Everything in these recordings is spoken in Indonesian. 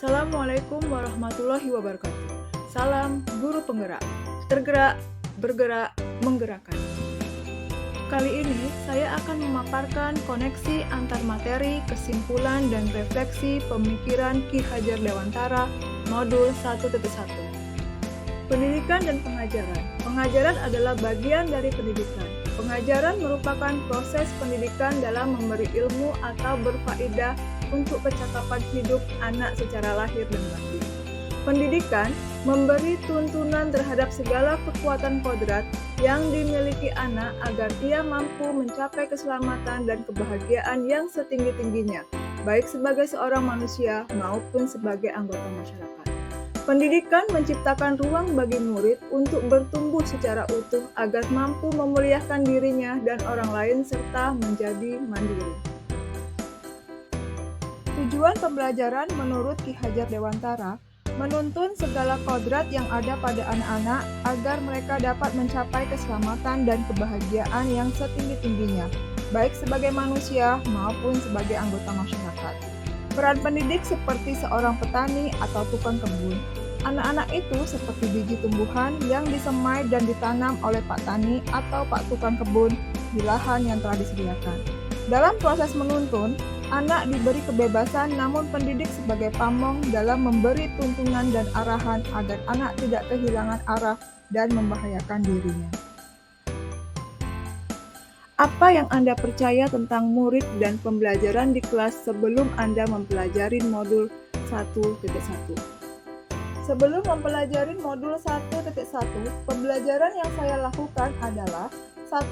Wassalamualaikum warahmatullahi wabarakatuh. Salam guru penggerak, tergerak, bergerak, menggerakkan. Kali ini saya akan memaparkan koneksi antar materi, kesimpulan, dan refleksi pemikiran Ki Hajar Dewantara, modul 1.1. Pendidikan dan pengajaran. Pengajaran adalah bagian dari pendidikan. Pengajaran merupakan proses pendidikan dalam memberi ilmu atau berfaedah untuk kecakapan hidup anak secara lahir dan batin. Pendidikan memberi tuntunan terhadap segala kekuatan kodrat yang dimiliki anak agar ia mampu mencapai keselamatan dan kebahagiaan yang setinggi-tingginya, baik sebagai seorang manusia maupun sebagai anggota masyarakat. Pendidikan menciptakan ruang bagi murid untuk bertumbuh secara utuh agar mampu memuliakan dirinya dan orang lain serta menjadi mandiri. Tujuan pembelajaran menurut Ki Hajar Dewantara menuntun segala kodrat yang ada pada anak-anak agar mereka dapat mencapai keselamatan dan kebahagiaan yang setinggi-tingginya, baik sebagai manusia maupun sebagai anggota masyarakat. Peran pendidik seperti seorang petani atau tukang kebun. Anak-anak itu seperti biji tumbuhan yang disemai dan ditanam oleh Pak Tani atau Pak Tukang Kebun di lahan yang telah disediakan. Dalam proses menuntun, anak diberi kebebasan namun pendidik sebagai pamong dalam memberi tuntunan dan arahan agar anak tidak kehilangan arah dan membahayakan dirinya. Apa yang Anda percaya tentang murid dan pembelajaran di kelas sebelum Anda mempelajari modul 1.1? Sebelum mempelajari modul 1.1, pembelajaran yang saya lakukan adalah 1.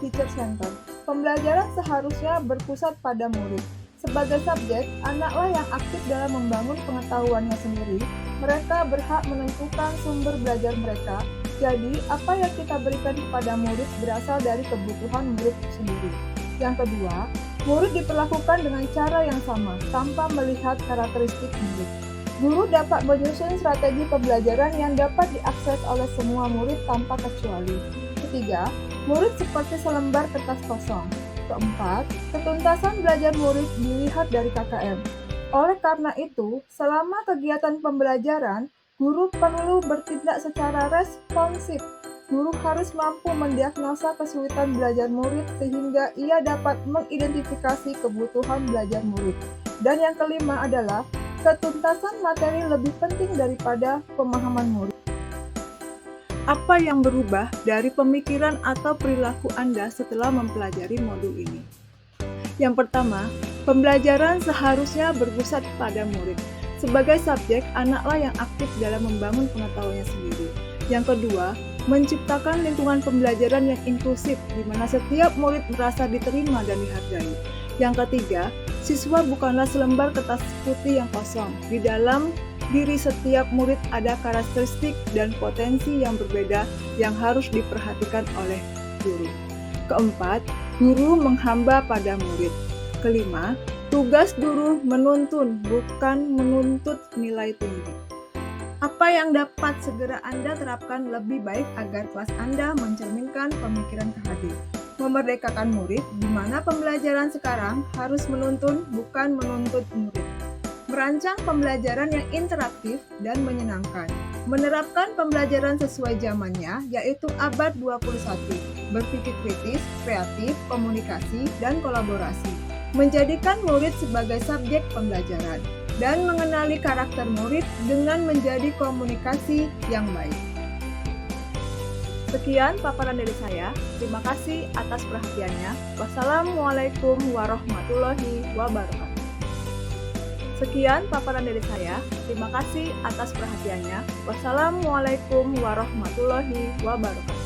Teacher Center. Pembelajaran seharusnya berpusat pada murid. Sebagai subjek, anaklah yang aktif dalam membangun pengetahuannya sendiri. Mereka berhak menentukan sumber belajar mereka. Jadi, apa yang kita berikan kepada murid berasal dari kebutuhan murid sendiri. Yang kedua, murid diperlakukan dengan cara yang sama, tanpa melihat karakteristik murid. Guru dapat menyusun strategi pembelajaran yang dapat diakses oleh semua murid tanpa kecuali. Ketiga, murid seperti selembar kertas kosong. Keempat, ketuntasan belajar murid dilihat dari KKM. Oleh karena itu, selama kegiatan pembelajaran, guru perlu bertindak secara responsif. Guru harus mampu mendiagnosa kesulitan belajar murid sehingga ia dapat mengidentifikasi kebutuhan belajar murid. Dan yang kelima adalah, ketuntasan materi lebih penting daripada pemahaman murid. Apa yang berubah dari pemikiran atau perilaku Anda setelah mempelajari modul ini? Yang pertama, pembelajaran seharusnya berpusat pada murid. Sebagai subjek, anaklah yang aktif dalam membangun pengetahuannya sendiri. Yang kedua, menciptakan lingkungan pembelajaran yang inklusif, di mana setiap murid merasa diterima dan dihargai. Yang ketiga, siswa bukanlah selembar kertas putih yang kosong. Di dalam diri setiap murid ada karakteristik dan potensi yang berbeda yang harus diperhatikan oleh guru. Keempat, guru menghamba pada murid. Kelima, tugas guru menuntun, bukan menuntut nilai tinggi. Apa yang dapat segera Anda terapkan lebih baik agar kelas Anda mencerminkan pemikiran Ki. Memerdekakan murid, di mana pembelajaran sekarang harus menuntun, bukan menuntut murid. Merancang pembelajaran yang interaktif dan menyenangkan. Menerapkan pembelajaran sesuai zamannya, yaitu abad 21. Berpikir kritis, kreatif, komunikasi, dan kolaborasi. Menjadikan murid sebagai subjek pembelajaran. Dan mengenali karakter murid dengan menjadi komunikasi yang baik. Sekian paparan dari saya. Terima kasih atas perhatiannya. Wassalamualaikum warahmatullahi wabarakatuh. Sekian paparan dari saya. Terima kasih atas perhatiannya. Wassalamualaikum warahmatullahi wabarakatuh.